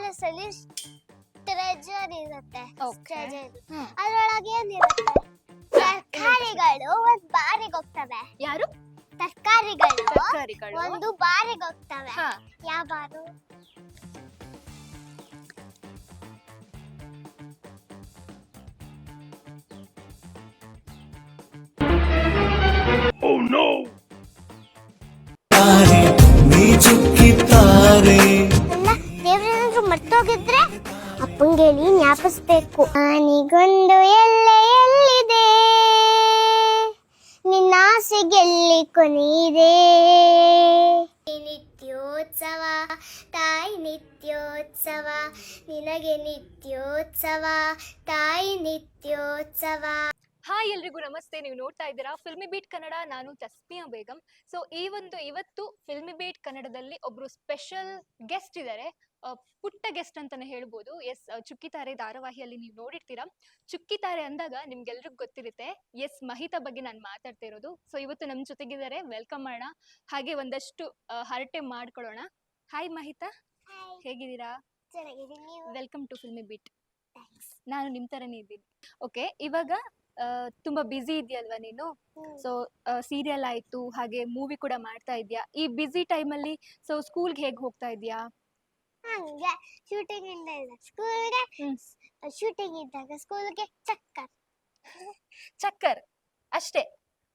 Palace ಅಲ್ಲಿ treasure ಇರುತ್ತೆ. Okay. Treasure ಅದ್ರೊಳಗೆ ಏನಿರುತ್ತೆ? ತರಕಾರಿಗಳು ಒಂದ್ ಬಾರಿಗೆ ಹೋಗ್ತವೆ. ಯಾರು? ತರಕಾರಿಗಳು ಒಂದು ಬಾರಿಗೆ ಹೋಗ್ತವೆ. ಯಾವ ಬಾರು? Oh no! ಅಲ್ಲ, ದೇವ್ರೇನಾದ್ರೂ ಮರ್ತೋಗಿದ್ರೆ ಅಪ್ಪಂಗೆ ಹೇಳಿ ಜ್ಞಾಪಿಸ್ಬೇಕು. ಆನಿಗೊಂದು ಎಲ್ಲೆ ಎಲ್ಲಿದೆ, ನಿನ್ನ ಆಸೆಗೆಲ್ಲಿ ಕೊನೆಯಿದೆ. ನಿತ್ಯೋತ್ಸವ ತಾಯಿ ನಿತ್ಯೋತ್ಸವ, ನಿನಗೆ ನಿತ್ಯೋತ್ಸವ ತಾಯಿ ನಿತ್ಯೋತ್ಸವ. ಹಾಯ್ ಎಲ್ರಿಗೂ ನಮಸ್ತೆ. ನೀವು ನೋಡ್ತಾ ಇದ್ದೀರಾ ಫಿಲ್ಮಿ ಬೀಟ್ ಕನ್ನಡ. ನಾನು ತಸ್ಮಿಯಾ ಬೇಗಂ. ಸೊ ಇವತ್ತು ಫಿಲ್ಮಿ ಬೀಟ್ ಕನ್ನಡದಲ್ಲಿ ಒಬ್ರು ಸ್ಪೆಷಲ್ ಗೆಸ್ಟ್ ಇದ್ದಾರೆ. ಪುಟ್ಟ ಗೆಸ್ಟ್ ಅಂತಾನೆ ಹೇಳ್ಬೋದು. ಎಸ್, ಚುಕ್ಕಿತಾರೆ ಧಾರಾವಾಹಿಯಲ್ಲಿ ನೀವು ನೋಡಿರ್ತೀರಾ. ಚುಕ್ಕಿತಾರೆ ಅಂದಾಗ ನಿಮ್ಗೆಲ್ರಿಗೂ ಗೊತ್ತಿರುತ್ತೆ. ಎಸ್, ಮಹಿತಾ ಬಗ್ಗೆ ನಾನು ಮಾತಾಡ್ತಾ ಇರೋದು. ಸೊ ಇವತ್ತು ನಮ್ಮ ಜೊತೆಗಿದ್ದಾರೆ, ವೆಲ್ಕಮ್ ಮಾಡೋಣ, ಹಾಗೆ ಒಂದಷ್ಟು ಹರಟೆ ಮಾಡ್ಕೊಳ್ಳೋಣ. ಹಾಯ್ ಮಹಿತಾ, ಹೇಗಿದ್ದೀರಾ? Welcome to Filmibeat. ನಾನು ನಿಮ್ ತರನೇ ಇದ್ದೀನಿ. ಓಕೆ, ಇವಾಗ ತುಂಬಾ ಬ್ಯುಸಿ ಇದೆಯಲ್ವಾ ನೀನು? ಸೊ ಸೀರಿಯಲ್ ಆಯ್ತು, ಹಾಗೆ ಮೂವಿ ಕೂಡ ಮಾಡ್ತಾ ಇದ್ಯಾ. ಈ ಬ್ಯುಸಿ ಟೈಮಲ್ಲಿ ಸೊ ಸ್ಕೂಲ್ಗೆ ಹೇಗೆ ಹೋಗ್ತಾ ಇದ್ಯಾ? ಹಂಗೆ ಶೂಟಿಂಗ್ ಇಂದ ಇಲ್ಲ ಸ್ಕೂಲ್ಗೆ, ಶೂಟಿಂಗ್ ಇದ್ದಾಗ ಸ್ಕೂಲ್ಗೆ ಚಕ್ಕರ್ ಅಷ್ಟೇ.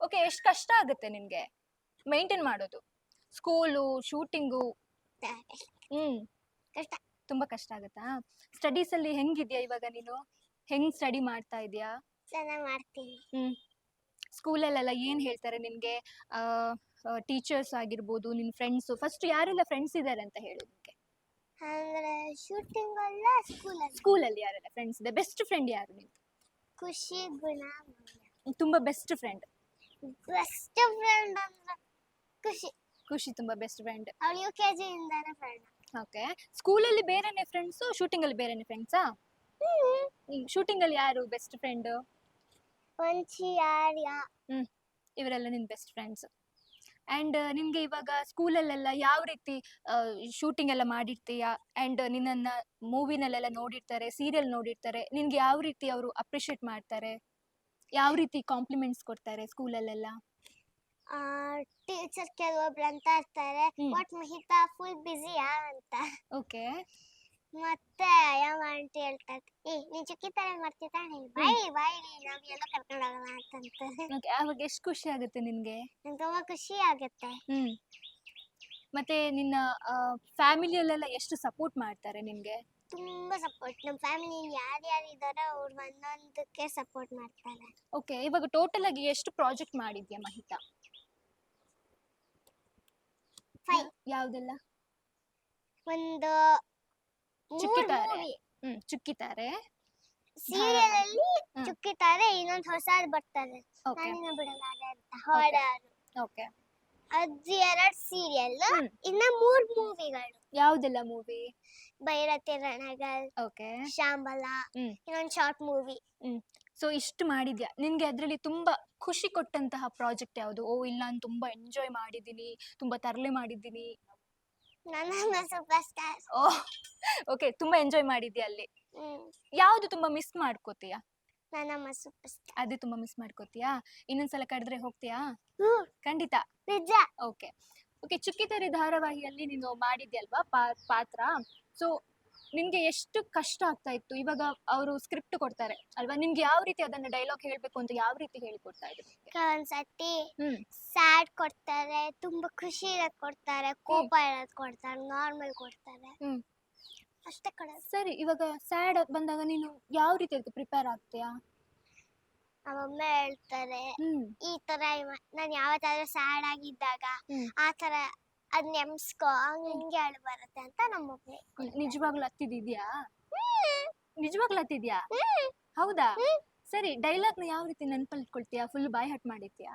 ಓಕೆ, ಎಷ್ಟು ಕಷ್ಟ ಆಗುತ್ತೆ ನಿನ್ಗೆ ಮೇಂಟೈನ್ ಮಾಡೋದು ಸ್ಕೂಲು ಶೂಟಿಂಗು? ಕಷ್ಟ, ತುಂಬಾ ಕಷ್ಟ ಆಗುತ್ತಾ? ಸ್ಟಡೀಸ್ ಅಲ್ಲಿ ಹೆಂಗಿದ್ಯಾ ಇವಾಗ ನೀನು? ಹೆಂಗ್ ಸ್ಟಡಿ ಮಾಡ್ತಾ ಇದ್ಯಾ? ಚೆನ್ನಾಗಿ ಮಾಡ್ತೀನಿ. ಸ್ಕೂಲಲ್ಲೆಲ್ಲ ಏನ್ ಹೇಳ್ತಾರೆ ನಿನ್ಗೆ? ಟೀಚರ್ಸ್ ಆಗಿರ್ಬೋದು, ನಿನ್ ಫ್ರೆಂಡ್ಸ್, ಫಸ್ಟ್ ಯಾರೆಲ್ಲ ಫ್ರೆಂಡ್ಸ್ ಇದ್ದಾರೆ ಅಂತ ಹೇಳು ನಿನ್ಗೆ. ಅಂದ್ರೆ ಶೂಟಿಂಗ್ ಅಲ್ಲ, ಸ್ಕೂಲಲ್ಲಿ ಯಾರೆಲ್ಲ ಫ್ರೆಂಡ್ಸ್ ಇದೆ? ಬೆಸ್ಟ್ ಫ್ರೆಂಡ್ ಯಾರು ನಿಂದು? ಖುಷಿ, ಗುಣ, ತುಂಬಾ ಬೆಸ್ಟ್ ಫ್ರೆಂಡ್. ಬೆಸ್ಟ್ ಫ್ರೆಂಡ್ ಅಂದ್ರೆ ಖುಷಿ ತುಂಬಾ ಬೆಸ್ಟ್ ಫ್ರೆಂಡ್. ಅವಳು UKG ಇಂದಾನೆ ಫ್ರೆಂಡ್. ಓಕೆ, ಸ್ಕೂಲಲ್ಲಿ ಬೇರೆನೆ ಫ್ರೆಂಡ್ಸ್, ಶೂಟಿಂಗ್ ಅಲ್ಲಿ ಬೇರೆನೆ ಫ್ರೆಂಡ್ಸಾ? ಶೂಟಿಂಗ್ ಅಲ್ಲಿ ಯಾರು ಬೆಸ್ಟ್ ಫ್ರೆಂಡ್? ವಂಚಿ, ಆರ್ಯ. ಇವರೆಲ್ಲ ನಿನ್ ಬೆಸ್ಟ್ ಫ್ರೆಂಡ್ಸ್. ಅಂಡ್ ನಿನ್ಗೆ ಇವಾಗ ಸ್ಕೂಲಲ್ಲೆಲ್ಲ ಯಾವ ರೀತಿ ಶೂಟಿಂಗ್ ಎಲ್ಲ ಮಾಡಿರ್ತೀಯಾ? ಅಂಡ್ ನಿನ್ನನ್ನ ಮೂವಿನಲ್ಲೆಲ್ಲ ನೋಡಿರ್ತಾರೆ, ಸೀರಿಯಲ್ ನೋಡಿರ್ತಾರೆ, ನಿನ್ಗೆ ಯಾವ ರೀತಿ ಅವರು ಅಪ್ರಿಶಿಯೇಟ್ ಮಾಡ್ತಾರೆ? ಯಾವ ರೀತಿ ಕಾಂಪ್ಲಿಮೆಂಟ್ಸ್ ಕೊಡ್ತಾರೆ ಸ್ಕೂಲಲ್ಲೆಲ್ಲ? ಟೀಚರ್ ಕೆಲವೊಬ್ರು ಅಂತ ಇರ್ತಾರೆ, ವಾಟ್ ಮಹಿತಾ ಫುಲ್ ಬಿಸಿಯಾ ಅಂತ. ಓಕೆ, ಮತ್ತೆ ಯಾವ ಆಂಟಿ ಹೇಳ್ತಾರೆ, ನೀನ್ ಚುಕ್ಕಿತಾರೆ ಮಾಡ್ತಿದ್ದಾನೆ, ಬಾಯಿ ನಾವ್ ಎಲ್ಲ ಕರ್ಕೊಂಡು ಹೋಗೋಣ ಅಂತಂತಾರೆ. ಅವಾಗ ಎಷ್ಟು ಖುಷಿ ಆಗುತ್ತೆ ನಿನ್ಗೆ? ನಂಗೆ ತುಂಬಾ ಖುಷಿ ಆಗುತ್ತೆ. ಮತ್ತೆ ನಿನ್ನ ಫ್ಯಾಮಿಲಿಯಲ್ಲೆಲ್ಲ ಎಷ್ಟು ಸಪೋರ್ಟ್ ಮಾಡ್ತಾರೆ ನಿನ್ಗೆ? ತುಂಬಾ ಸಪೋರ್ಟ್. ನಮ್ಮ ಫ್ಯಾಮಿಲಿಯಲ್ಲಿ ಯಾರ್ಯಾರು ಇದಾರೋ ಅವ್ರು ಒಂದೊಂದಕ್ಕೆ ಸಪೋರ್ಟ್ ಮಾಡ್ತಾರೆ. ಓಕೆ, ಇವಾಗ ಟೋಟಲ್ ಆಗಿ ಎಷ್ಟು ಪ್ರಾಜೆಕ್ಟ್ ಮಾಡಿದ್ಯಾ ಮಹಿತಾ? 5. ಯಾವ್ದೆಲ್ಲ? ಒಂದು ಚುಕ್ಕಿತಾರೆ, ಚುಕ್ಕಿತಾರೆ ಸೀರಿಯಲ್ ಅಲ್ಲಿ ಚುಕ್ಕಿತಾರೆ, ಇನ್ನೊಂದು ಹೊಸದು ಬರ್ತಾರೆ, ನಾನಿನ್ನ ಬಿಡಲ್ಲ ಅಂತ ಹಾಡಾರು. ಓಕೆ, ಅದು 2 ಸೀರಿಯಲ್, ಇನ್ನ 3 ಮೂವಿಗಳು. ಯಾವ್ದೆಲ್ಲ ಮೂವಿ? ಭೈರತಿ ರಣಗಲ್, ಓಕೆ, ಶಾಂಬಲ, ಇನ್ನೊಂದು ಶಾರ್ಟ್ ಮೂವಿ. ಸೊ ಇಷ್ಟು ಮಾಡಿದ್ಯಾ. ನಿನ್ಗೆ ಅದ್ರಲ್ಲಿ ತುಂಬಾ ಖುಷಿ ಕೊಟ್ಟಂತಹ ಪ್ರಾಜೆಕ್ಟ್ ಯಾವುದು? ಇಲ್ಲ, ನಾನು ತುಂಬಾ ಎಂಜಾಯ್ ಮಾಡಿದ್ದೀನಿ, ತುಂಬಾ ತರಲೆ ಮಾಡಿದ್ದೀನಿ. ನನ್ನ ಸೂಪರ್ ಸ್ಟಾರ್. ಓಕೆ, ತುಂಬಾ ಎಂಜಾಯ್ ಮಾಡಿದ್ಯಾ ಅಲ್ಲಿ. ಯಾವ್ದು ತುಂಬಾ ಮಿಸ್ ಮಾಡ್ಕೋತೀಯಾ? ನನ್ನ ಸೂಪರ್ ಸ್ಟಾರ್. ಅದೇ ತುಂಬಾ ಮಿಸ್ ಮಾಡ್ಕೋತೀಯಾ? ಇನ್ನೊಂದ್ಸಲ ಕರೆದ್ರೆ ಹೋಗ್ತೀಯಾ? ಖಂಡಿತ, ನಿಜ. ಓಕೆ. ಚುಕ್ಕಿತಾರೆ ಧಾರಾವಾಹಿಯಲ್ಲಿ ನೀನು ಮಾಡಿದ್ಯಲ್ವಾ ಪಾತ್ರ. ಸೊ ನಿನ್ಗೆ ಎಷ್ಟು ಕಷ್ಟ ಆಗ್ತಾ ಇತ್ತು? ಇವಾಗ ಅವರು ಸ್ಕ್ರಿಪ್ಟ್ ಕೊಡ್ತಾರೆ ಅಲ್ವಾ, ನಿನ್ಗೆ ಯಾವ ರೀತಿ ಅದನ್ನ ಡೈಲಾಗ್ ಹೇಳ್ಬೇಕು ಅಂತ ಯಾವ ರೀತಿ ಹೇಳಿಕೊಡ್ತಾ ಇದ್ರು? ಒಂದ್ಸತಿ ಸ್ಯಾಡ್ ಕೊಡ್ತಾರೆ, ತುಂಬಾ ಖುಷಿ ಇರೋದ್ ಕೊಡ್ತಾರೆ, ಕೋಪ ಇರೋದ್ ಕೊಡ್ತಾರೆ, ನಾರ್ಮಲ್ ಕೊಡ್ತಾರೆ, ಅಷ್ಟೇ ಕೊಡೋದು. ಸರಿ, ಇವಾಗ ಸ್ಯಾಡ್ ಬಂದಾಗ ನೀನು ಯಾವ ರೀತಿ ಅದಕ್ಕೆ ಪ್ರಿಪೇರ್ ಆಗ್ತೀಯಾ? ಅವಮ್ಮ ಹೇಳ್ತಾರೆ, ಈ ತರ ನಾನು ಯಾವತ್ತಾದ್ರೂ ಸ್ಯಾಡ್ ಆಗಿದ್ದಾಗ ಆ ತರ ಅದ್ ನೆಮ್ಸ್ಕೊ, ಹಿಂಗೆ ಅಳು ಬರುತ್ತೆ ಅಂತ ನಮ್ಮೊಬ್ಬನೇ. ನಿಜವಾಗ್ಲೂ ಹತ್ತಿದ್ಯಾ? ನಿಜವಾಗ್ಲೂ ಹತ್ತಿದ್ಯಾ? ಹೌದಾ? ಸರಿ, ಡೈಲಾಗ್ ನ ಯಾವ ರೀತಿ ನೆನಪಲ್ಲಿ ಇಟ್ಕೊಳ್ತೀಯಾ? ಫುಲ್ ಬಾಯ್ ಹಟ್ ಮಾಡಿದ್ಯಾ?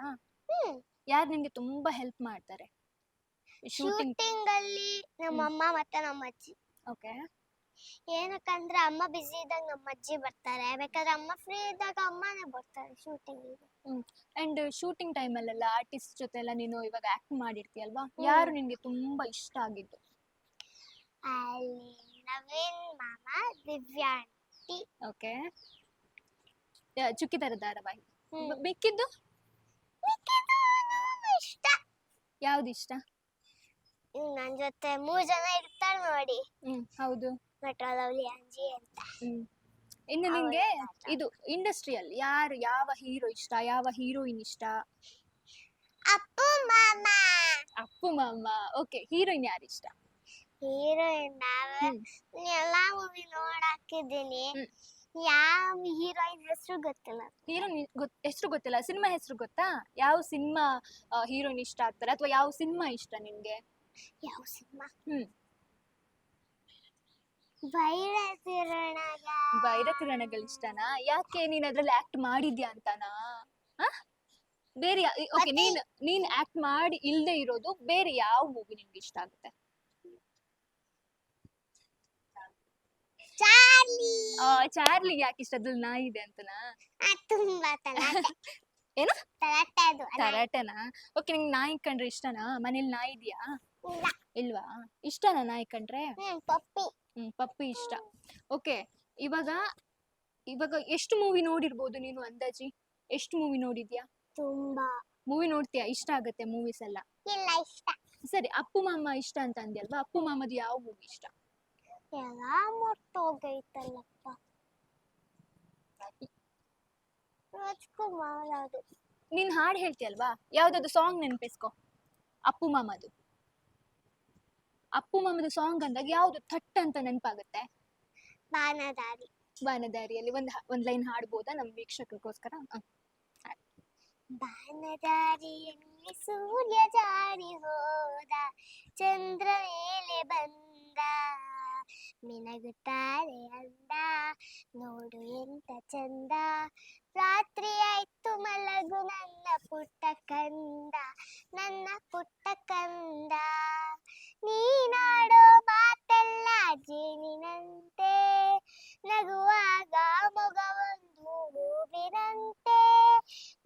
ಯಾರು ನಿಂಗೆ ತುಂಬಾ ಹೆಲ್ಪ್ ಮಾಡ್ತಾರೆ ಶೂಟಿಂಗ್ ಅಲ್ಲಿ? ನಮ್ಮಮ್ಮ ಮತ್ತೆ ನಮ್ಮ ಅಜ್ಜಿ. ಓಕೆ, ಏನಕ್ಕಂದ್ರೆ ಅಮ್ಮ ಬಿಸಿ ಇದ್ದಾಗ ನಮ್ಮ ಅಜ್ಜಿ ಬರ್ತಾರೆ, ಬೇಕಾದ್ರೆ ಅಮ್ಮ ಫ್ರೀ ಇದ್ದಾಗ ಅಮ್ಮನೇ ಬರ್ತಾರೆ ಶೂಟಿಂಗ್. ಅಂಡ್ ಶೂಟಿಂಗ್ ಟೈಮ್ ಅಲ್ಲೆಲ್ಲ ಆರ್ಟಿಸ್ಟ್ ಜೊತೆ ಎಲ್ಲ ನೀನು ಇವಾಗ ಆಕ್ಟ್ ಮಾಡಿರ್ತೀಯಲ್ವಾ, ಯಾರು ನಿನ್ಗೆ ತುಂಬಾ ಇಷ್ಟ ಆಗಿದ್ದು? ಅಲ್ಲಿ ನವೀನ್ ಮಾಮ, ದಿವ್ಯಾ ಆಂಟಿ. ಓಕೆ, ಚುಕ್ಕಿದಾರ ಧಾರಾವಾಹಿ. ಹ್ಮ್. ಮಿಕ್ಕಿದ್ದು ಮಿಕ್ಕಿದ್ದು ಇಷ್ಟ. ಯಾವ್ದು ಇಷ್ಟ? ನನ್ ಜೊತೆ 3 ಜನ ಇರ್ತಾರೆ ನೋಡಿ, ಹೌದು. ಮೆಟ್ರೋ ಲವ್ಲಿ ಅಂಜಿ ಅಂತ. ಇನ್ನು ನಿಂಗೆ ಇದು ಇಂಡಸ್ಟ್ರಿಯಲ್ಲಿ ಯಾವ ಹೀರೋ ಇಷ್ಟ, ಯಾವ ಹೀರೋಯಿನ್ ಇಷ್ಟ? ಅಪ್ಪು ಮಾಮ. ಅಪ್ಪು ಮಾಮ. ಓಕೆ, ಹೀರೋಯಿನ್ ಯಾರು ಇಷ್ಟ? ಹೀರೋಯಿನ್ ಎಲ್ಲಾ ಮೂವಿ ನೋಡಾಕಿದ್ದೀನಿ, ಯಾವ ಹೀರೋಯಿನ್ ಹೆಸರು ಗೊತ್ತಿಲ್ಲ. ಹೀರೋಯಿನ್ ಹೆಸರು ಗೊತ್ತಿಲ್ಲ, ಸಿನಿಮಾ ಹೆಸರು ಗೊತ್ತಾ? ಯಾವ ಸಿನಿಮಾ ಹೀರೋಯಿನ್ ಇಷ್ಟ ಆಗ್ತಾರೆ, ಅಥವಾ ಯಾವ ಸಿನಿಮಾ ಇಷ್ಟ ನಿನ್ಗೆ? ಯಾವ ಸಿನಿಮಾ? ಭೈರತಿರಣಗಳು ಇಷ್ಟನಾ? ಯಾಕೆ, ನೀನ್ ಅದ್ರಲ್ಲಿ ಆಕ್ಟ್ ಮಾಡಿದ್ಯಾ ಅಂತನಾ? ಬೇರೆ ಓಕೆ, ನೀನ್ ಆಕ್ಟ್ ಮಾಡಿ ಇಲ್ದೆ ಇರೋದು ಬೇರೆ ಯಾವ ಮೂವಿ ನಿಮ್ಗೆ ಇಷ್ಟ ಆಗುತ್ತೆ? ಚಾರ್ಲಿ ಯಾಕೆ ಇಷ್ಟ? ಅದ್ರಲ್ಲಿ ನಾಯಿ ಇದೆ ಅಂತನಾ? ತುಂಬಾ ತಲಾಟೆ. ಏನು ತಲಾಟೆ ಅದು. ತರಾಟೆನಾ? ಓಕೆ, ನಿಂಗೆ ನಾಯಿ ಕಂಡ್ರೆ ಇಷ್ಟನಾ? ಮನೇಲಿ ನಾಯಿ ಇದೆಯಾ? ಇಲ್ವಾ? ಇಷ್ಟನಾ ನಾಯಿ ಕಂಡ್ರೆ? ಪಪ್ಪಿ. ಪಪ್ಪಿ ಇಷ್ಟ. ಓಕೆ, ಇವಾಗ ಎಷ್ಟು ಮೂವಿ ನೋಡಿರ್ಬೋದು ನೀನು ಅಂದಾಜಿ? ಎಷ್ಟು ಮೂವಿ ನೋಡಿದ್ಯಾ? ತುಂಬಾ ಮೂವಿ ನೋಡ್ತೀಯಾ? ಇಷ್ಟ ಆಗತ್ತೆ ಮೂವೀಸ್ ಎಲ್ಲ? ಇಲ್ಲ, ಇಷ್ಟ. ಸರಿ, ಅಪ್ಪು ಮಾಮ ಇಷ್ಟ ಅಂತ ಅಂದ್ಯಲ್ವಾ, ಅಪ್ಪು ಮಾಮದು ಯಾವ ಮೂವಿ ಇಷ್ಟ? ಎಲ್ಲ ಮುಟ್ಟೋಗೈತಲ್ಲಪ್ಪ, ರಾಜ್ಕುಮಾರ್ ಅದು. ನೀನ್ ಹಾಡು ಹೇಳ್ತೀಯಲ್ವಾ, ಯಾವ್ದಾದ್ರು ಸಾಂಗ್ ನೆನ್ಪಿಸ್ಕೊ ಅಪ್ಪು ಮಾಮದು. ಅಪ್ಪು ಮಾಮದು ಸಾಂಗ್ ಅಂದಾಗ ಯಾವ್ದು ಥಟ್ ಅಂತ ನೆನಪಾಗುತ್ತೆ? ಬಾನದಾರಿ. ಬಾನದಾರಿಯಲ್ಲಿ ಒಂದ್ ಲೈನ್ ಹಾಡ್ಬೋದಾ ನಮ್ ವೀಕ್ಷಕರಿಗೋಸ್ಕರ? ಬಾನದಾರಿಯಲ್ಲಿ ಸೂರ್ಯ ಜಾರಿ ಹೋದ, ಚಂದ್ರ ಮೇಲೆ ಬಂದ, ಮಿನಗುತ್ತಾರೆ ಅಂದ, ನೋಡು ಎಂತ ಚಂದ, ರಾತ್ರಿ ಆಯ್ತು ಮಲಗು ನನ್ನ ಪುಟ್ಟ ಕಂದ, ನನ್ನ ಪುಟ್ಟ ಕಂದ, ನೀನಾಡೋ ಮಾತೆಲ್ಲ ಜೇನಿನಂತೆ, ನಗುವಾಗ ಮೊಗವೊಂದು ಹೂವಿನಂತೆ,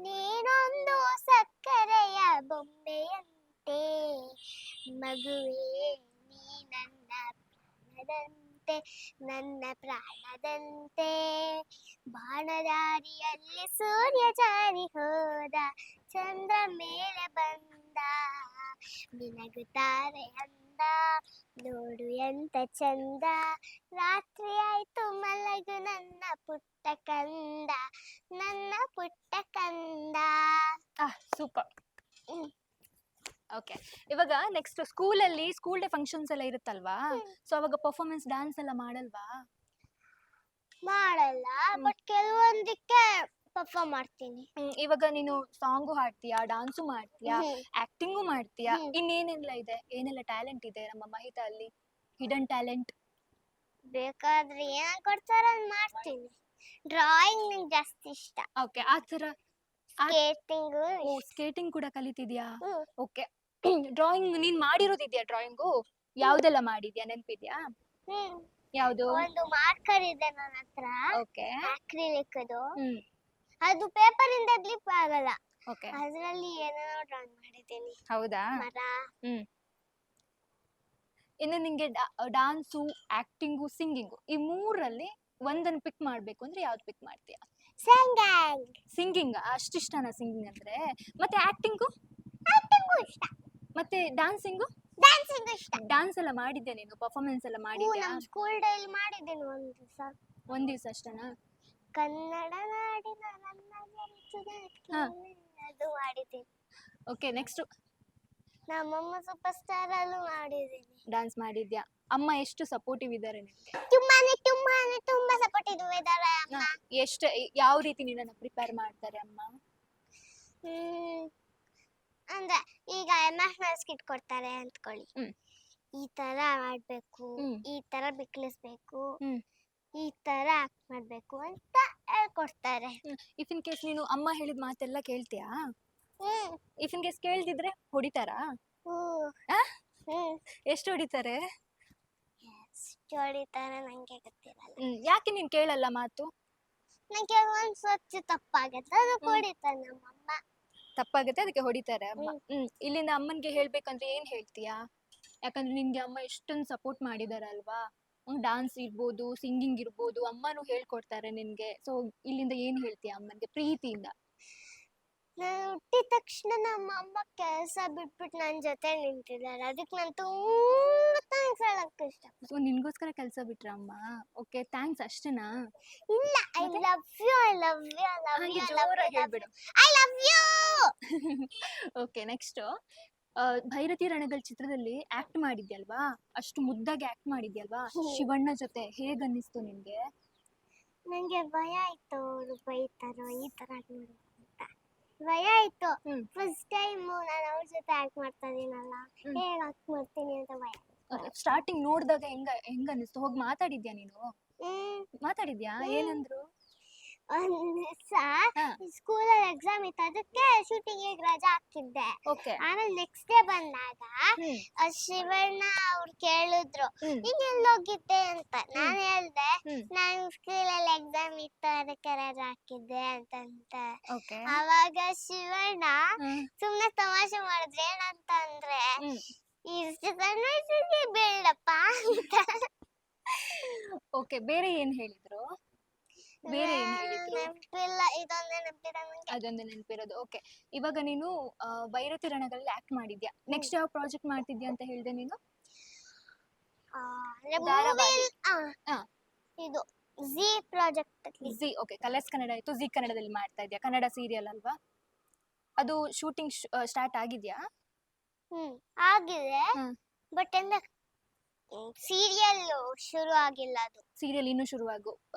ನೀನೊಂದು ಸಕ್ಕರೆಯ ಬೊಂಬೆಯಂತೆ, ಮಗುವೇ ನೀ ನನ್ನ ಪ್ರಾಣದಂತೆ, ನನ್ನ ಪ್ರಾಣದಂತೆ, ಬಾಣದಾರಿಯಲ್ಲಿ ಸೂರ್ಯ ಜಾರಿ ಹೋದ, ಚಂದ್ರ ಮೇಲೆ ಬಂದ, ಮಿನಗುತ್ತಾರೆ ಅಂದ, ನೋಡು ಎಂತ ಚಂದ, ರಾತ್ರಿ ಆಯ್ತು ಮಲಗು ನನ್ನ ಪುಟ್ಟ ಕಂದ, ನನ್ನ ಪುಟ್ಟ ಕಂದ. ಸೂಪರ್. ಓಕೆ, ಇವಾಗ ನೆಕ್ಸ್ಟ್ ಸ್ಕೂಲಲ್ಲಿ ಸ್ಕೂಲ್ ಡೇ ಫಂಕ್ಷನ್ಸ್ ಎಲ್ಲ ಇರುತ್ತಲ್ವಾ, ಸೊ ಅವಾಗ ಪರ್ಫಾರ್ಮೆನ್ಸ್ ಡ್ಯಾನ್ಸ್ ಎಲ್ಲ ಮಾಡಲ್ವಾ? ಮಾಡಲ್ಲ, ಬಟ್ ಕೆಲವೊಂದಕ್ಕೆ ಪರ್ಫಾರ್ಮ್ ಮಾಡ್ತೀನಿ. ಇವಾಗ ನೀನು ಸಾಂಗು ಹಾಡ್ತೀಯಾ, ಡಾನ್ಸು ಮಾಡ್ತೀಯಾ, ಆಕ್ಟಿಂಗು ಮಾಡ್ತೀಯಾ, ಇನ್ನೇನೆಲ್ಲ ಇದೆ, ಏನೆಲ್ಲ ಟ್ಯಾಲೆಂಟ್ ಇದೆ ನಮ್ಮ ಮಹಿತಾ ಅಲ್ಲಿ? ಹಿಡನ್ ಟ್ಯಾಲೆಂಟ್ ಬೇಕಾದ್ರೆ ಏನ್ ಕೊಡ್ತಾರ ಮಾಡ್ತೀನಿ. ಡ್ರಾಯಿಂಗ್ ನಂಗೆ ಜಾಸ್ತಿ ಇಷ್ಟ. ಓಕೆ, ಆ ತರ ಸ್ಕೇಟಿಂಗ್ ಕೂಡ ಕಲಿತಿದ್ಯಾ? ಓಕೆ, ಡ್ರಾಯಿಂಗ್ ನೀನ್ ಮಾಡಿರೋದಿದ್ಯಾ? ಡ್ರಾಯಿಂಗು ಯಾವ್ದೆಲ್ಲ ಮಾಡಿದ್ಯಾ, ನೆನ್ಪಿದ್ಯಾ? ಯಾವ್ದು? ಒಂದು ಮಾರ್ಕರ್ ಇದೆ ನನ್ನ ಹತ್ರ, ಓಕೆ, ಅಕ್ರಿಲಿಕ್ ಅದು ಪೇಪರ್ ಇಂದ ಗ್ಲಿಪ್ ಆಗಲ್ಲ, ಓಕೆ, ಅದ್ರಲ್ಲಿ ಏನೇನೋ ಡ್ರಾಯಿಂಗ್ ಮಾಡಿದ್ದೀನಿ. ಹೌದಾ? ಮರ. ಇನ್ನು ನಿಂಗೆ ಡಾನ್ಸು, ಆಕ್ಟಿಂಗು, ಸಿಂಗಿಂಗು ಈ ಮೂರಲ್ಲಿ ಒಂದನ್ನು ಪಿಕ್ ಮಾಡ್ಬೇಕು ಅಂದ್ರೆ ಯಾವ್ದು ಪಿಕ್ ಮಾಡ್ತೀಯಾ? ಸಿಂಗಿಂಗ್ ಅಷ್ಟಿಷ್ಟನಾ ಸಿಂಗಿಂಗ್ ಅಂದ್ರೆ? ಮತ್ತೆ ಆಕ್ಟಿಂಗು ಇಷ್ಟ. ಮತ್ತೆ ಡಾನ್ಸಿಂಗು ಇಷ್ಟ. ಡಾನ್ಸ್ ಎಲ್ಲ ಮಾಡಿದ್ಯಾ ನೀನು? ಪರ್ಫಾರ್ಮೆನ್ಸ್ ಎಲ್ಲ ಮಾಡಿದ್ಯಾ? ಸ್ಕೂಲ್ ಡೇಲಿ ಮಾಡಿದ್ದೀನಿ ಒಂದ್ ದಿವಸ ಅಷ್ಟನಾ? ಕನ್ನಡ ನಾಡಿನ ನನ್ನ ಅದು ಮಾಡಿದ್ದೀನಿ. ಓಕೆ, ನೆಕ್ಸ್ಟ್ ನಮ್ಮಮ್ಮ ಸೂಪರ್ ಸ್ಟಾರ್ ಅಲ್ಲೂ ಮಾಡಿದ್ದೀನಿ. ಡಾನ್ಸ್ ಮಾಡಿದ್ಯಾ? ಅಮ್ಮ ಎಷ್ಟು ಸಪೋರ್ಟಿವ್ ಇದ್ದಾರೆ ನಿನ್ಗೆ? ತುಂಬಾ ಸಪೋರ್ಟಿವ್ ಇದ್ದಾರೆ ಅಮ್ಮ. ಎಷ್ಟು, ಯಾವ ರೀತಿ ನಿನ್ನನ್ನ ಪ್ರಿಪೇರ್ ಮಾಡ್ತಾರೆ ಅಮ್ಮ? ಅಂದ್ರೆ ಈಗ ಎಮೋಷನಲ್ ಸ್ಕಿಟ್ ಕೊಡ್ತಾರೆ ಅಂದ್ಕೊಳ್ಳಿ, ಈ ತರ ಮಾಡ್ಬೇಕು, ಈ ತರ ಬಿಕ್ಲಿಸ್ಬೇಕು, ಈ ತರ ಆಕ್ಟ್ ಮಾಡ್ಬೇಕು ಅಂತ ಹೇಳ್ಕೊಡ್ತಾರೆ. ಇಫ್ ಇನ್ ಕೇಸ್ ನೀನು ಅಮ್ಮ ಹೇಳಿದ ಮಾತೆಲ್ಲ ಕೇಳ್ತೀಯಾ? If in case ಕೇಳ್ದಿದ್ರೆ ಹೊಡಿತಾರಾ? ಎಷ್ಟು ಹೊಡಿತಾರೆ? ಎಷ್ಟು ಹೊಡಿತಾರೆ ನಂಗೆ ಗೊತ್ತಿರಲ್ಲ. ಯಾಕೆ ನೀನ್ ಕೇಳಲ್ಲ ಮಾತು? ನಂಗೆ ಒಂದ್ ಸ್ವಚ್ಛ ತಪ್ಪಾಗತ್ತೆ, ಅದು ಹೊಡಿತಾರೆ ನಮ್ಮಮ್ಮ. ತಪ್ಪಾಗತ್ತೆ, ಅದಕ್ಕೆ ಹೊಡಿತಾರೆ ಅಮ್ಮ. ಇಲ್ಲಿಂದ ಅಮ್ಮನ್ಗೆ ಹೇಳ್ಬೇಕಂದ್ರೆ ಏನ್ ಹೇಳ್ತೀಯಾ? ಯಾಕಂದ್ರೆ ನಿನ್ಗೆ ಅಮ್ಮ ಎಷ್ಟೊಂದು ಸಪೋರ್ಟ್ ಮಾಡಿದಾರಲ್ವಾ? ಡಾನ್ಸ್ ಇರ್ಬೋದು, ಸಿಂಗಿಂಗ್ ಇರ್ಬೋದು, ಅಮ್ಮನೂ ಹೇಳ್ಕೊಡ್ತಾರೆ ನಿನ್ಗೆ. ಸೊ ಇಲ್ಲಿಂದ ಏನ್ ಹೇಳ್ತೀಯ ಅಮ್ಮನ್ಗೆ ಪ್ರೀತಿಯಿಂದ? ನಾನು ಹುಟ್ಟಿದ ತಕ್ಷಣ ನಮ್ಮ ಅಮ್ಮ ಕೆಲಸ ಬಿಟ್ಬಿಟ್ಟು ನನ್ನ ಜೊತೆ ನಿಂತಿದ್ದಾರೆ, ಅದಕ್ಕೆ ನಾನು ತುಂಬಾ ಥ್ಯಾಂಕ್ಸ್ ಹೇಳಕ್ ಇಷ್ಟ. ಸೊ ನಿನ್ಗೋಸ್ಕರ ಕೆಲಸ ಬಿಟ್ರ ಅಮ್ಮ? ಓಕೆ, ಥ್ಯಾಂಕ್ಸ್ ಅಷ್ಟೇನಾ? ಇಲ್ಲ, ಐ ಮತ್ತೆ? Love you, I love you, I love ಹಾಗೆ ಯು, ಜೋರಾಗಿ ಹೇಳ್ಬಿಡು. I love you. Okay, next Bhairathi Ranagal ಚಿತ್ರದಲ್ಲಿ ಆಕ್ಟ್ ಮಾಡಿದ್ಯಲ್ವಾ, ಅಷ್ಟು ಮುದ್ದಾಗಿ ಆಕ್ಟ್ ಮಾಡಿದ್ಯಲ್ವಾ ಶಿವಣ್ಣ ಜೊತೆ, ಹೇಗ್ ಅನ್ನಿಸ್ತು ನಿನ್ಗೆ? ನಂಗೆ ಭಯ ಆಯ್ತು, ಅವ್ರು ಬೈತಾರೋ ಈ ತರ ನೋಡು ಅಂತ ಭಯ ಆಯ್ತು. ಫಸ್ಟ್ ಟೈಮ್ ನಾನು ಅವ್ರ ಜೊತೆ ಆಕ್ಟ್ ಮಾಡ್ತಾ ಇದೀನಲ್ಲ, ಹೇಗ್ ಆಕ್ಟ್ ಮಾಡ್ತೀನಿ ಅಂತ ಭಯ. ಸ್ಟಾರ್ಟಿಂಗ್ ನೋಡಿದಾಗ ಹೆಂಗ ಅನ್ನಿಸ್ತು? ಹೋಗಿ ಮಾತಾಡಿದ್ಯಾ ನೀನು? ಮಾತಾಡಿದ್ಯಾ? ಏನಂದ್ರು? ಒಂದ್ ದಿವಸ ಹಾ. ಸ್ಕೂಲಲ್ಲಿ ಎಕ್ಸಾಮ್ ಇತ್ತು, ಅದಕ್ಕೆ ಶೂಟಿಂಗ್ ರಜಾ ಹಾಕಿದ್ದೆ. ಓಕೆ. ಆಮೇಲೆ ನೆಕ್ಸ್ಟ್ ಡೇ ಬಂದಾಗ ಶಿವಣ್ಣ ಅವ್ರು ಕೇಳಿದ್ರು ನೀನ್ ಎಲ್ಲೋಗಿದ್ದೆ ಅಂತ. ನಾನ್ ಹೇಳ್ದೆ ನಾನು ಸ್ಕೂಲಲ್ಲಿ ಎಕ್ಸಾಮ್ ಇತ್ತು ಅದಕ್ಕೆ ರಜಾ ಹಾಕಿದ್ದೆ ಅಂತ. ಓಕೆ. ಅವಾಗ ಶಿವಣ್ಣ ಸುಮ್ನೆ ತಮಾಷೆ ಮಾಡಿದ್ರೆ ಏನಂತ ಅಂದ್ರೆ, ಇಷ್ಟು ಸಣ್ಣ ವಯಸ್ಸಿಗೆ ಬೇಡಪ್ಪ ಅಂತ. ಓಕೆ, ಬೇರೆ ಏನ್ ಹೇಳಿದ್ರು? ಬೇರೆ ಏನ್ ಹೇಳಿದ್ರು? ನೆನಪಿಲ್ಲ, ಇದೊಂದೇ ನೆನಪಿದೆ ನಂಗೆ. ಅದೊಂದು ನೆನಪಿರೋದು. ಓಕೆ, ಇವಾಗ ನೀನು ಭೈರತಿ ರಣಗಳಲ್ಲಿ ಆಕ್ಟ್ ಮಾಡಿದ್ಯಾ. ನೆಕ್ಸ್ಟ್ ಯಾವ ಪ್ರಾಜೆಕ್ಟ್ ಮಾಡ್ತಿದ್ಯಾ ಅಂತ ಹೇಳ್ದೆ ನೀನು? ಧಾರಾವಾಹಿ. ಹಾ. ಇದು G project. G. Okay, colours Kannada ಆಯ್ತು, ಜಿ ಕನ್ನಡದಲ್ಲಿ ಮಾಡ್ತಾ ಇದ್ಯಾ. ಕನ್ನಡ ಸೀರಿಯಲ್ ಅಲ್ವಾ ಅದು? ಶೂಟಿಂಗ್ ಸ್ಟಾರ್ಟ್ ಆಗಿದ್ಯಾ? ಆಗಿದೆ, ಬಟ್ ಸೀರಿಯಲ್ ಶುರು ಆಗಿಲ್ಲ. ಅದು ಸೀರಿಯಲ್ ಇನ್ನೂ ಶುರು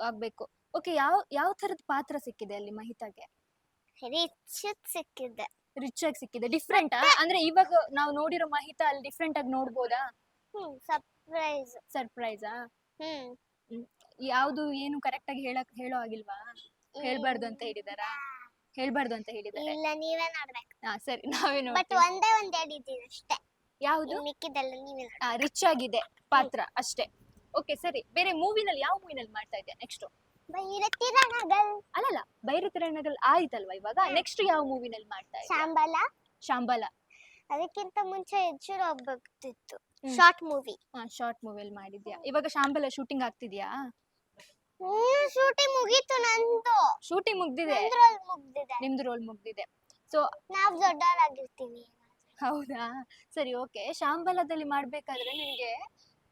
ಆಗ್ಬೇಕು. ಓಕೆ, ಯಾವ ತರದ ಪಾತ್ರ ಸಿಕ್ಕಿದೆ ಅಲ್ಲಿ ಮಹಿತಾಗೆ? ರಿಚ್ ಸಿಕ್ಕಿದೆ. ರಿಚ್ ಆಗಿ ಸಿಕ್ಕಿದೆ. ಡಿಫ್ರೆಂಟ್ ಅಂದ್ರೆ ಇವಾಗ ನಾವು ನೋಡಿರೋ ಮಹಿತಾ ಅಲ್ಲಿ ಡಿಫ್ರೆಂಟ್ ಆಗಿ ನೋಡ್ಬೋದಾ? ಸರ್ಪ್ರೈಸ್. ಸರ್ಪ್ರೈಸಾ? ಯಾವ್ದು ಏನು ಕರೆಕ್ಟ್ ಆಗಿ ಹೇಳೋ ಆಗಿಲ್ವಾ? ಹೇಳ್ಬಾರ್ದು ಅಂತ ಹೇಳಿದಾರಾ? ಹೇಳ್ಬಾರ್ದು ಅಂತ ಹೇಳಿದಾರೆ. ಇಲ್ಲ, ನೀವೇ ನೋಡ್ಬೇಕು. ಸರಿ, ನಾವೇ ಬಟ್ ನೋಡ್ತೀವಿ. ಒಂದೇ ಒಂದ್ ಹೇಳಿದ್ದೀನಿ ಅಷ್ಟೇ. ಯಾವುದು? ಮಿಕ್ಕಿದೆಲ್ಲ ನೀವೇ ನೋಡಿ. ರಿಚ್ ಆಗಿದೆ ಪಾತ್ರ ಅಷ್ಟೇ. ಓಕೆ, ಸರಿ. ಬೇರೆ ಮೂವಿನಲ್ಲಿ ಯಾವ ಮೂವಿನಲ್ಲಿ ಮಾಡ್ತಾ ಇದ್ಯಾ ನೆಕ್ಸ್ಟ್? ಭೈರತಿ ರಣಗಳು. ಅಲ್ಲಲ್ಲ, ಭೈರತಿ ರಣಗಳು ಆಯ್ತಲ್ವಾ ಇವಾಗ. ನೆಕ್ಸ್ಟ್ ಯಾವ ಮೂವಿನಲ್ಲಿ ಮಾಡ್ತಾ ಇದ್ಯಾ? ಶಾಂಬಲ. ಶಾಂಬಲ. ಅದಕ್ಕಿಂತ ಮುಂಚೆ ಹೆಜ್ಜೂರು ಹೋಗ್ಬೇಕಿತ್ತು, ಶಾರ್ಟ್ ಮೂವಿ. ಶಾರ್ಟ್ ಮೂವಿಯಲ್ಲಿ ಮಾಡಿದ್ಯಾ. ಇವಾಗ ಶಾಂಬಲ ಶೂಟಿಂಗ್ ಆಗ್ತಿದ್ಯಾ? ಶೂಟಿಂಗ್ ಮುಗೀತು ನಂದು. ಶೂಟಿಂಗ್ ಮುಗ್ದಿದೆ. ನಿಮ್ದು ರೋಲ್ ಮುಗ್ದಿದೆ. ಸೊ ನಾವ್ ದೊಡ್ಡವರಾಗಿರ್ತೀವಿ. ಹೌದಾ? ಸರಿ, ಓಕೆ. ಶಾಂಬಲದಲ್ಲಿ ಮಾಡ್ಬೇಕಾದ್ರೆ ನಿನ್ಗೆ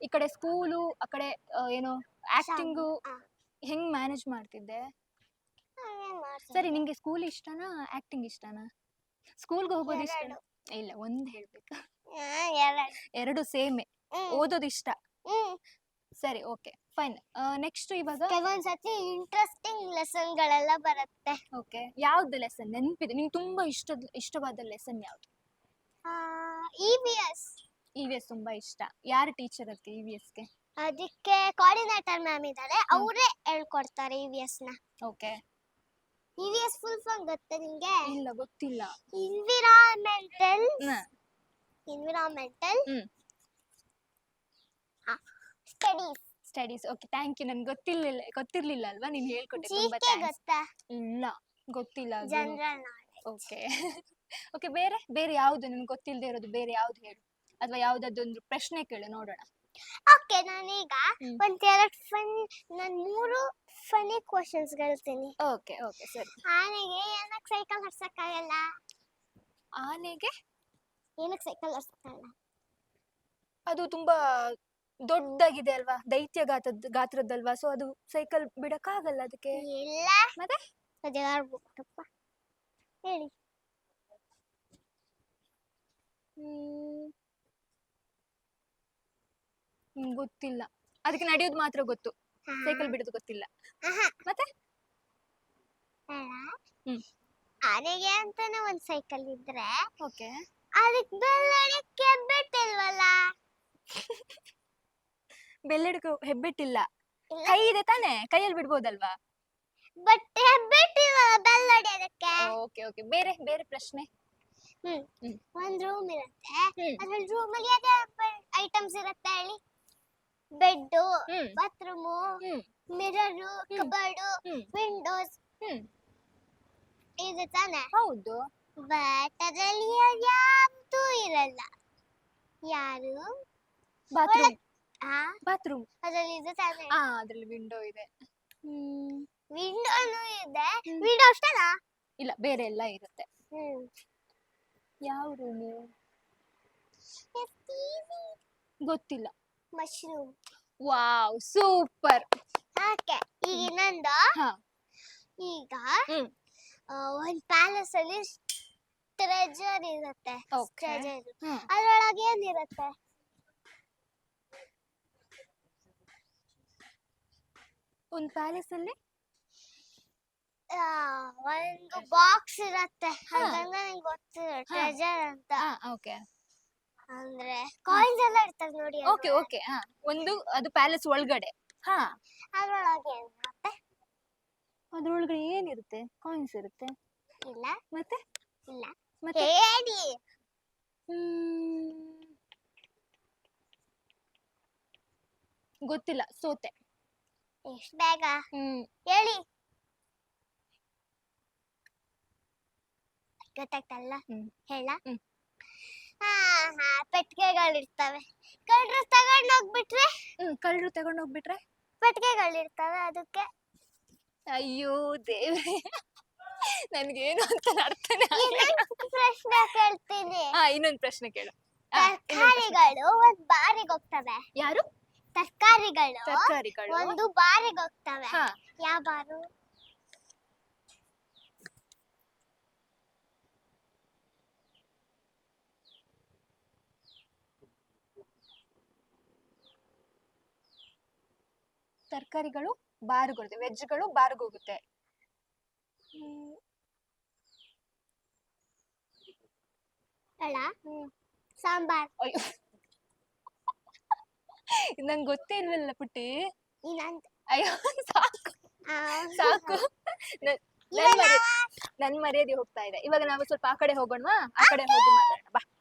ಈ ಕಡೆ ಸ್ಕೂಲು, ಆ ಕಡೆ ಏನು ಆಕ್ಟಿಂಗು, ಹೆಂಗ್ ಮ್ಯಾನೇಜ್ ಮಾಡ್ತಿದ್ದೆ? ಸರಿ, ನಿಂಗೆ ಸ್ಕೂಲ್ ಇಷ್ಟನಾ ಆಕ್ಟಿಂಗ್ ಇಷ್ಟನಾ? ಸ್ಕೂಲ್ಗೆ ಹೋಗೋದು ಇಷ್ಟನಾ? ಇಲ್ಲ, ಒಂದ್ ಹೇಳ್ಬೇಕಾ? ಎರಡು ಸೇಮೆ. ಓದೋದು ಇಷ್ಟ. ಸರಿ, ಓಕೆ, ಫೈನ್. ನೆಕ್ಸ್ಟ್ ಇವಾಗ ಕೆಲವೊಂದ್ಸತಿ ಇಂಟ್ರೆಸ್ಟಿಂಗ್ ಲೆಸನ್ ಗಳೆಲ್ಲ ಬರುತ್ತೆ. ಓಕೆ, ಯಾವ್ದು ಲೆಸನ್ ನೆನಪಿದೆ ನಿಂಗೆ ತುಂಬಾ ಇಷ್ಟವಾದ ಲೆಸನ್ ಯಾವ್ದು? EVS. EVS ತುಂಬಾ ಇಷ್ಟ. ಯಾರು ಟೀಚರ್ ಅದಕ್ಕೆ EVS ಗೆ? ಅದಕ್ಕೆ ಕೋಆರ್ಡಿನೇಟರ್ ಮ್ಯಾಮ್ ಇದ್ದಾರೆ, ಅವರೇ ಹೇಳ್ಕೊಡ್ತಾರೆ EVS ನ. ಓಕೆ. EVS ಫುಲ್ ಫಾರ್ಮ್ ಗೊತ್ತಾ ನಿಂಗೆ? ಇಲ್ಲ, ಗೊತ್ತಿಲ್ಲ. Environmental studies. Okay, thank you. ನನ್ಗೆ ಗೊತ್ತಿರ್ಲಿಲ್ಲ ಅಲ್ವಾ, ನೀನ್ ಹೇಳ್ಕೊಟ್ಟೆ. ತುಂಬಾ GK ಥ್ಯಾಂಕ್ಸ್. ಗೊತ್ತಾ? ಇಲ್ಲ, ಗೊತ್ತಿಲ್ಲ. General knowledge. ಓಕೆ. ಓಕೆ, ಬೇರೆ ಯಾವ್ದು ನಿನ್ಗೆ ಗೊತ್ತಿಲ್ಲದೆ ಇರೋದು? ಬೇರೆ ಯಾವ್ದು ಹೇಳು, ಅಥವಾ ಯಾವ್ದಾದೊಂದು ಪ್ರಶ್ನೆ ಕೇಳು ನೋಡೋಣ. ಓಕೆ, ನಾನೀಗ ಮೂರು ಫನಿ ಕ್ವಶನ್ಸ್ ಹೇಳ್ತೀನಿ. ಓಕೆ, ಸರಿ. ಆನೆಗೆ ಏನಕ್ಕೆ ಸೈಕಲ್ ಹರ್ಸಕ್ಕಾಗಲ್ಲ? ಆನೆಗೆ ಏನಕ್ಕೆ ಸೈಕಲ್ ಹರ್ಸಕ್ಕಾಗಲ್ಲ? ಅದು ತುಂಬಾ ದೊಡ್ಡದಾಗಿದೆ ಅಲ್ವಾ, ದೈತ್ಯ ಗಾತ್ರದ್ದಲ್ವಾ, ಸೊ ಅದು ಸೈಕಲ್ ಬಿಡಕ್ಕಾಗಲ್ಲ ಅದಕ್ಕೆ. ಇಲ್ಲ, ಮತ್ತೆ ಹೇಳಿ. ಗೊತ್ತಿಲ್ಲ. ಅದಕ್ಕೆ ನಡೆಯೋದು ಮಾತ್ರ ಗೊತ್ತು, ಸೈಕಲ್ ಬಿಡೋದು ಗೊತ್ತಿಲ್ಲ. ಮತ್ತೆ ಆನೆಗೆ ಅಂತಾನೆ ಒಂದ್ ಸೈಕಲ್ ಇದ್ರೆ, ಓಕೆ, ಅದಕ್ಕೆ ಬೆಲ್ಲಡಕ್ಕೆ ಹೆಬ್ಬೆಟ್ಟಿಲ್ವಲ್ಲ? ಬೆಲ್ಲಡಕ್ಕೆ ಹೆಬ್ಬೆಟ್ಟಿಲ್ಲ. ಕೈ ಇದೆ ತಾನೆ, ಕೈಯಲ್ಲಿ ಬಿಡ್ಬೋದಲ್ವಾ? ಬಟ್ ಹೆಬ್ಬೆಟ್ಟಿಲ್ವಲ್ಲ ಬೆಲ್ಲಡಕ್ಕೆ. ಓಕೆ, ಬೇರೆ ಪ್ರಶ್ನೆ. ಒಂದ್ ರೂಮ್ ಇರುತ್ತೆ, ಅದ್ರಲ್ಲಿ ರೂಮ್ ಅಲ್ಲಿ ಯಾವ್ಯಾವ ಐಟಮ್ಸ್ ಇರುತ್ತೆ ಹೇಳಿ? Bed, bathroom, mirror, cupboard, Windows ಇದೆ ತಾನೆ? ಹೌದು. ಬಟ್ ಅದ್ರಲ್ಲಿ ಯಾವ್ದು ಇರಲ್ಲ. ಯಾರು? ಬಾತ್ರೂಮ್. ಹಾ ಬಾತ್ರೂಮ್. ಅದ್ರಲ್ಲಿ ಇದು ತಾನೆ ಅದ್ರಲ್ಲಿ ವಿಂಡೋ ಇದೆ. ವಿಂಡೋನು ಇದೆ. ವಿಂಡೋ ಅಷ್ಟೇನಾ? ಇಲ್ಲ, ಬೇರೆ ಎಲ್ಲ ಇರುತ್ತೆ. ಹ್ಮ್ ಯಾವ ರೂಮು ಗೊತ್ತಿಲ್ಲ. ಮಶ್ರೂಮ್. Wow, super. ಓಕೆ, ಈಗ ಇನ್ನೊಂದು. ಹಾ. ಈಗ ಒಂದ್ ಪ್ಯಾಲೇಸ್ ಅಲ್ಲಿ ಟ್ರೆಜರ್ ಇರುತ್ತೆ. ಟ್ರೆಜರ್ ಅದ್ರೊಳಗೆ ಏನಿರುತ್ತೆ? ಒಂದ್ ಪ್ಯಾಲೇಸ್ ಅಲ್ಲಿ ಒಂದು ಬಾಕ್ಸ್ ಇರುತ್ತೆ. ಅದ್ರಿಂದ ನಂಗೆ ಗೊತ್ತಿದೆ ಟ್ರೆಜರ್ ಅಂತ. ಓಕೆ. ಅಂದ್ರೆ ಕಾಯಿನ್ಸ್ ಎಲ್ಲ ಇರ್ತದೆ ನೋಡಿ. Okay okay. ಒಂದು ಅದು ಪ್ಯಾಲೇಸ್ ಒಳಗಡೆ. ಅದ್ರೊಳಗೆ ಏನಿರುತ್ತೆ? ಅದ್ರೊಳಗಡೆ ಏನಿರುತ್ತೆ? ಕಾಯಿನ್ಸ್ ಇರುತ್ತೆ. ಇಲ್ಲ. ಮತ್ತೆ? ಇಲ್ಲ. ಮತ್ತೆ ಹೇಳಿ. ಗೊತ್ತಿಲ್ಲ, ಸೋತೆ. ಎಷ್ಟು ಬೇಗ ಹೇಳಿ. ಗೊತ್ತಾಗ್ತಲ್ಲ, ಹೇಳ. ಪೆಟ್ಟಿಗೆಗಳಿರ್ತವೆ. ಕಳ್ಳರು ತಗೊಂಡೋಗ್ಬಿಟ್ರೆ? ಕಳ್ಳರು ತಗೊಂಡೋಗ್ಬಿಟ್ರೆ ಪೆಟ್ಟಿಗೆಗಳಿರ್ತವೆ ಅದಕ್ಕೆ. ಅಯ್ಯೋ ದೇವ್ರೆ, ನನ್ಗೇನು ಅಂತ ಅರ್ಥನೇ ಪ್ರಶ್ನೆ ಕೇಳ್ತೀನಿ. ಇನ್ನೊಂದು ಪ್ರಶ್ನೆ ಕೇಳು. ತರಕಾರಿಗಳು ಒಂದ್ ಬಾರಿಗೆ ಹೋಗ್ತವೆ. ಯಾರು? ತರಕಾರಿಗಳು ಒಂದು ಬಾರಿಗೆ ಹೋಗ್ತವೆ. ಯಾವ ಬಾರು? ತರಕಾರಿಗಳು ಬಾರ್ಗೆ ಹೋಗುತ್ತೆ, ವೆಜ್ಗಳು ಬಾರ್ಗೆ ಹೋಗುತ್ತೆ. ಸಾಂಬಾರ್. ಅಯ್ಯೋ, ನಂಗೆ ಗೊತ್ತೇ ಇಲ್ವಲ್ಲ ಪುಟ್ಟಿ. ಅಯ್ಯೋ, ಸಾಕು ಸಾಕು. ನನ್ ಮರ್ಯಾದೆ ಹೋಗ್ತಾ ಇದೆ. ಇವಾಗ ನಾವು ಸ್ವಲ್ಪ ಆ ಕಡೆ ಹೋಗೋಣವಾ? ಆ ಕಡೆ ಹೋಗಿ ಮಾತಾಡೋಣ ಬಾ.